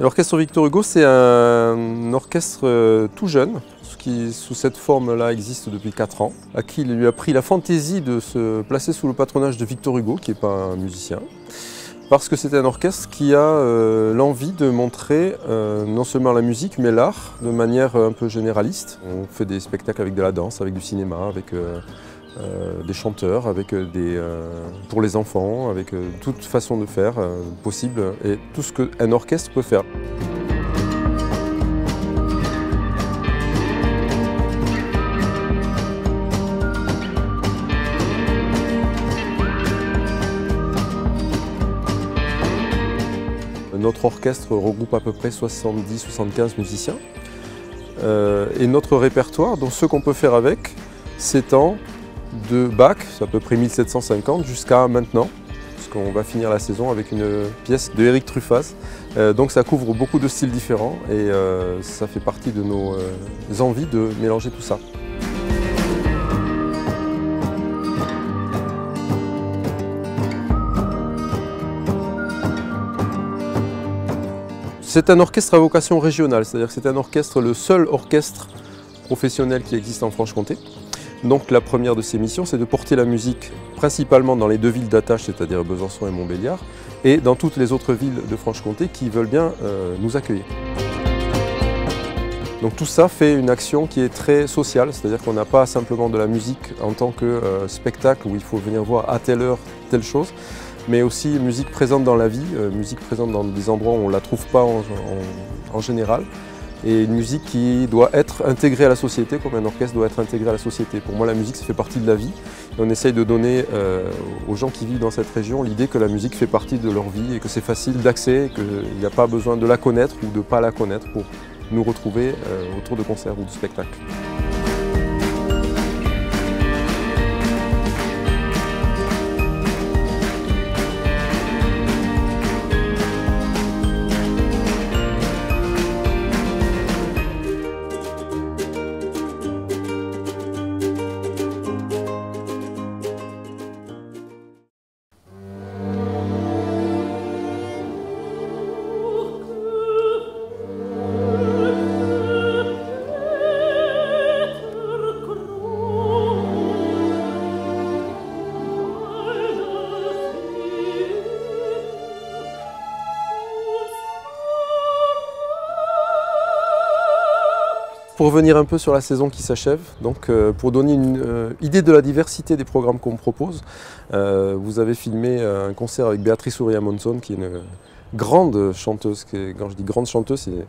L'orchestre Victor Hugo, c'est un orchestre tout jeune, qui sous cette forme-là existe depuis 4 ans, à qui il lui a pris la fantaisie de se placer sous le patronage de Victor Hugo, qui n'est pas un musicien, parce que c'est un orchestre qui a l'envie de montrer non seulement la musique, mais l'art de manière un peu généraliste. On fait des spectacles avec de la danse, avec du cinéma, avec des chanteurs, avec pour les enfants, avec toute façon de faire possible et tout ce qu'un orchestre peut faire. Notre orchestre regroupe à peu près 70-75 musiciens et notre répertoire, donc ce qu'on peut faire avec, s'étend de Bach, c'est à peu près 1750, jusqu'à maintenant, puisqu'on va finir la saison avec une pièce de Éric Truffaz. Donc ça couvre beaucoup de styles différents et ça fait partie de nos envies de mélanger tout ça. C'est un orchestre à vocation régionale, c'est-à-dire que c'est un orchestre, le seul orchestre professionnel qui existe en Franche-Comté. Donc la première de ses missions, c'est de porter la musique principalement dans les 2 villes d'attache, c'est-à-dire Besançon et Montbéliard, et dans toutes les autres villes de Franche-Comté qui veulent bien nous accueillir. Donc tout ça fait une action qui est très sociale, c'est-à-dire qu'on n'a pas simplement de la musique en tant que spectacle où il faut venir voir à telle heure telle chose, mais aussi musique présente dans la vie, musique présente dans des endroits où on ne la trouve pas en général, et une musique qui doit être intégrée à la société, comme un orchestre doit être intégré à la société. Pour moi, la musique, ça fait partie de la vie, et on essaye de donner aux gens qui vivent dans cette région l'idée que la musique fait partie de leur vie, et que c'est facile d'accès, qu'il n'y a pas besoin de la connaître ou de ne pas la connaître pour nous retrouver autour de concerts ou de spectacles. Pour revenir un peu sur la saison qui s'achève, donc pour donner une idée de la diversité des programmes qu'on propose, vous avez filmé un concert avec Béatrice Ourilla-Monzon, qui est une grande chanteuse, quand je dis grande chanteuse, c'est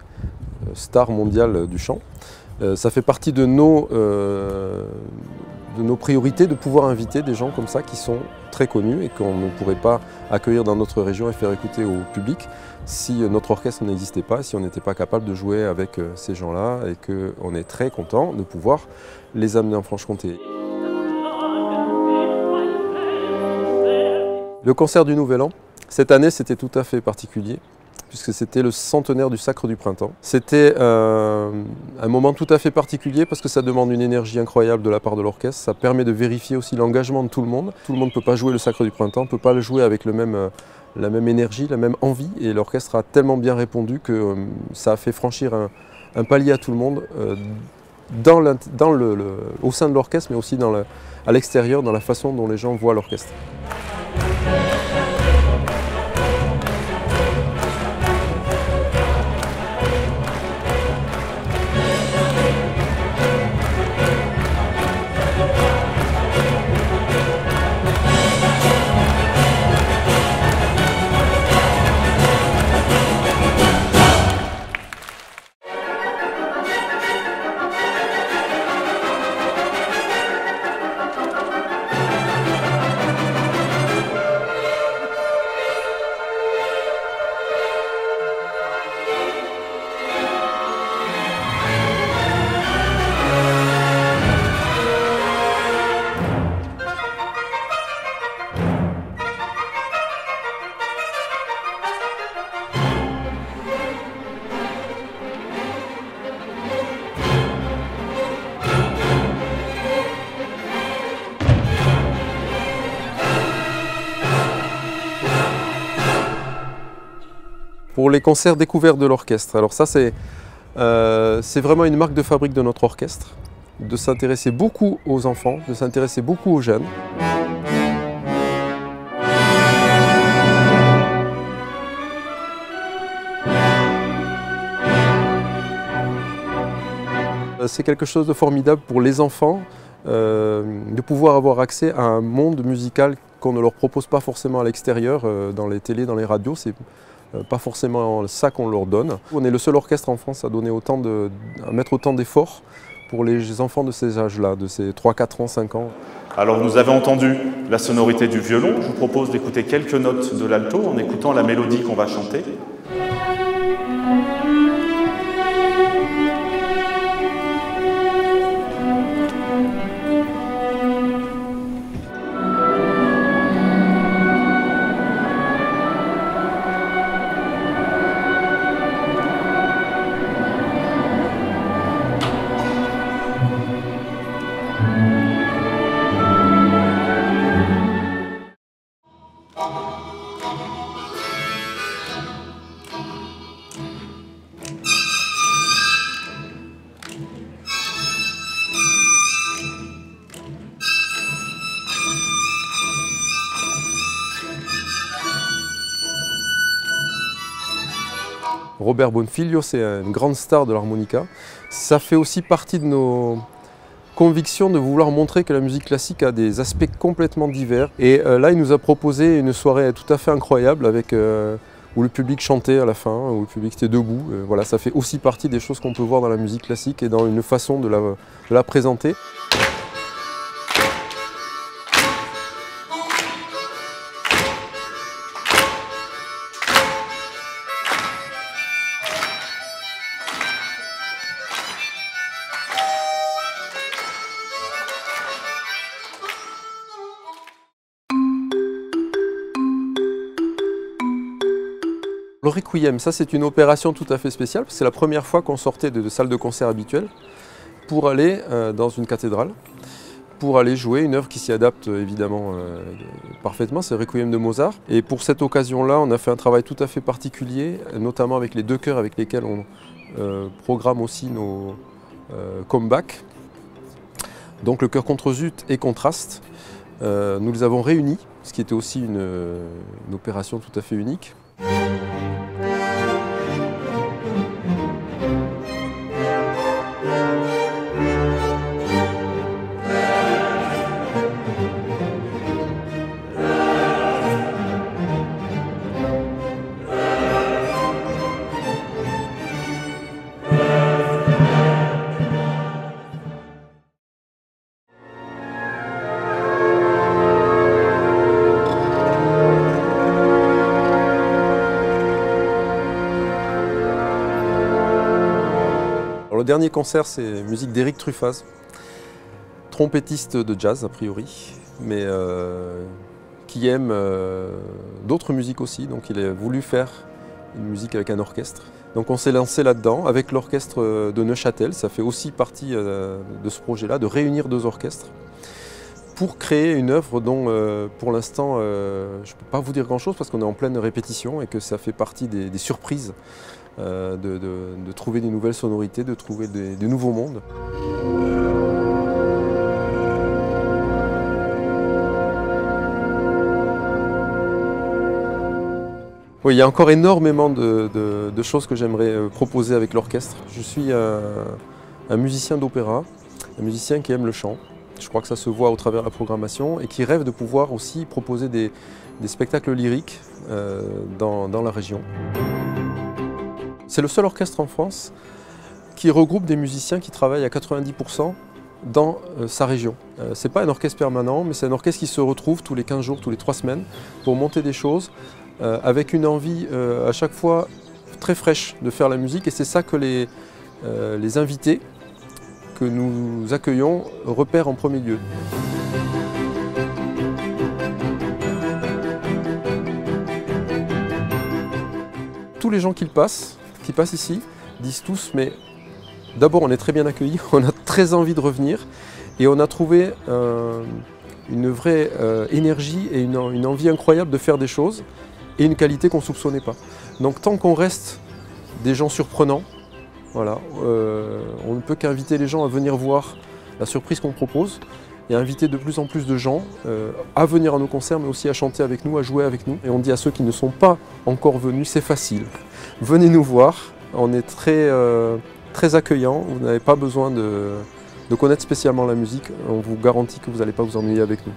star mondiale du chant. Ça fait partie de nos priorités de pouvoir inviter des gens comme ça qui sont très connus et qu'on ne pourrait pas accueillir dans notre région et faire écouter au public si notre orchestre n'existait pas, si on n'était pas capable de jouer avec ces gens-là, et qu'on est très content de pouvoir les amener en Franche-Comté. Le concert du Nouvel An, cette année c'était tout à fait particulier, puisque c'était le centenaire du Sacre du Printemps. C'était un moment tout à fait particulier parce que ça demande une énergie incroyable de la part de l'orchestre. Ça permet de vérifier aussi l'engagement de tout le monde. Tout le monde ne peut pas jouer le Sacre du Printemps, ne peut pas le jouer avec la même énergie, la même envie. Et l'orchestre a tellement bien répondu que ça a fait franchir un palier à tout le monde au sein de l'orchestre, mais aussi à l'extérieur, dans la façon dont les gens voient l'orchestre. Pour les concerts découverts de l'orchestre, alors ça c'est vraiment une marque de fabrique de notre orchestre, de s'intéresser beaucoup aux enfants, de s'intéresser beaucoup aux jeunes. C'est quelque chose de formidable pour les enfants de pouvoir avoir accès à un monde musical qu'on ne leur propose pas forcément à l'extérieur, dans les télés, dans les radios. C'est pas forcément ça qu'on leur donne. On est le seul orchestre en France à mettre autant d'efforts pour les enfants de ces âges-là, de ces 3, 4 ans, 5 ans. Alors vous avez entendu la sonorité du violon. Je vous propose d'écouter quelques notes de l'alto en écoutant la mélodie qu'on va chanter. Robert Bonfiglio, c'est une grande star de l'harmonica. Ça fait aussi partie de nos convictions de vouloir montrer que la musique classique a des aspects complètement divers. Et là, il nous a proposé une soirée tout à fait incroyable où le public chantait à la fin, où le public était debout. Voilà, ça fait aussi partie des choses qu'on peut voir dans la musique classique et dans une façon de la présenter. Le Requiem, ça c'est une opération tout à fait spéciale, c'est la première fois qu'on sortait de salle de concert habituelle pour aller dans une cathédrale, pour aller jouer une œuvre qui s'y adapte évidemment parfaitement, c'est le Requiem de Mozart. Et pour cette occasion-là, on a fait un travail tout à fait particulier, notamment avec les 2 chœurs avec lesquels on programme aussi nos comebacks. Donc le chœur contre-zut et contraste, nous les avons réunis, ce qui était aussi une opération tout à fait unique. Le dernier concert, c'est musique d'Éric Truffaz, trompettiste de jazz a priori, mais qui aime d'autres musiques aussi, donc il a voulu faire une musique avec un orchestre. Donc on s'est lancé là-dedans avec l'orchestre de Neuchâtel, ça fait aussi partie de ce projet-là, de réunir 2 orchestres pour créer une œuvre dont pour l'instant je ne peux pas vous dire grand-chose parce qu'on est en pleine répétition et que ça fait partie des surprises. De trouver des nouvelles sonorités, de trouver des nouveaux mondes. Oui, il y a encore énormément de choses que j'aimerais proposer avec l'orchestre. Je suis un musicien d'opéra, un musicien qui aime le chant. Je crois que ça se voit au travers de la programmation et qui rêve de pouvoir aussi proposer des spectacles lyriques dans la région. C'est le seul orchestre en France qui regroupe des musiciens qui travaillent à 90% dans sa région. Ce n'est pas un orchestre permanent, mais c'est un orchestre qui se retrouve tous les 15 jours, tous les 3 semaines, pour monter des choses avec une envie à chaque fois très fraîche de faire la musique. Et c'est ça que les invités que nous accueillons repèrent en premier lieu. Tous les gens qui passent ici disent tous, mais d'abord on est très bien accueillis, on a très envie de revenir et on a trouvé une vraie énergie et une envie incroyable de faire des choses et une qualité qu'on ne soupçonnait pas. Donc tant qu'on reste des gens surprenants, voilà, on ne peut qu'inviter les gens à venir voir la surprise qu'on propose et inviter de plus en plus de gens à venir à nos concerts, mais aussi à chanter avec nous, à jouer avec nous. Et on dit à ceux qui ne sont pas encore venus, c'est facile. Venez nous voir, on est très accueillant, vous n'avez pas besoin de connaître spécialement la musique, on vous garantit que vous n'allez pas vous ennuyer avec nous.